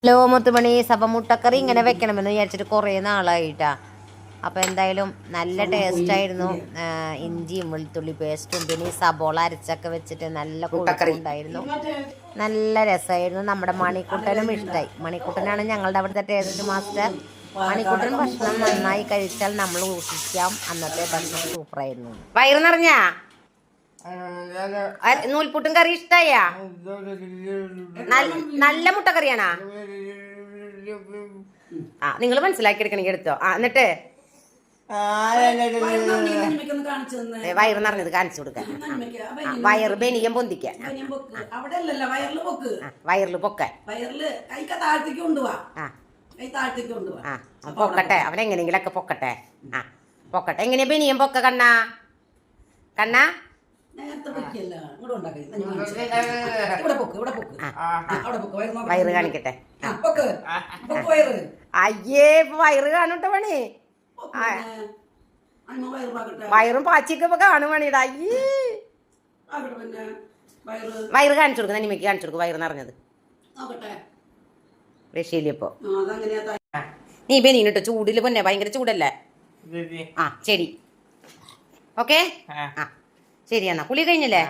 Hello മുത്തുമണി സഭ മുട്ടക്കറി ഇങ്ങനെ വെക്കണമെന്ന് വിചാരിച്ചിട്ട് കുറേ നാളായിട്ടാ. അപ്പോൾ എന്തായാലും നല്ല ടേസ്റ്റായിരുന്നു. ഇഞ്ചിയും വെളുത്തുള്ളി പേസ്റ്റും പിന്നെ ഈ സബോള അരച്ചൊക്കെ വെച്ചിട്ട് നല്ല കുട്ടക്കറി ഉണ്ടായിരുന്നു. നല്ല രസമായിരുന്നു. നമ്മുടെ മണിക്കുട്ടനും ഇഷ്ടമായി. മണിക്കുട്ടനാണ് ഞങ്ങളുടെ അവിടുത്തെ ടേസ്റ്റ് മാസ്റ്റർ. മണിക്കുട്ടൻ ഭക്ഷണം നന്നായി കഴിച്ചാൽ നമ്മൾ ഊഹിക്കാം അന്നത്തെ ഭക്ഷണം സൂപ്പറായിരുന്നു. വയറ് നിറഞ്ഞാ? നൂൽപുട്ടും കറി ഇഷ്ടായാ? നല്ല മുട്ടക്കറിയാണാ? ആ നിങ്ങൾ മനസ്സിലാക്കി എടുക്കണെങ്കിൽ എടുത്തോ. എന്നിട്ട് വയറ് നിറഞ്ഞത് കാണിച്ചു കൊടുക്കാൻ. വയറ് ബനിയം പൊന്തിക്കാൻ, വയറില് പൊക്കാൻ. പൊക്കട്ടെ, അവനെങ്ങനെങ്കിലൊക്കെ പൊക്കട്ടെ. പൊക്കട്ടെ. എങ്ങനെയാ ബനിയം പൊക്ക കണ്ണാ? കണ്ണാ വയറ് കാണിക്കട്ടെ. അയ്യേ വയറ് കാണൂട്ടോ പണി. വയറും പാച്ചിയൊക്കെ ഇപ്പൊ കാണും പണിയുടെ. അയ്യേ വയറ് കാണിച്ചു കൊടുക്കും. നനിമയ്ക്ക് കാണിച്ചു കൊടുക്കും വയറ് നിറഞ്ഞത്. റഷ്യയിലിപ്പോ നീ ബനീനിട്ടോ ചൂടില് പൊന്നെ, ഭയങ്കര ചൂടല്ലേ. ശരി ഓക്കെ. ശരി എന്നാ കുളി കഴിഞ്ഞല്ലേ?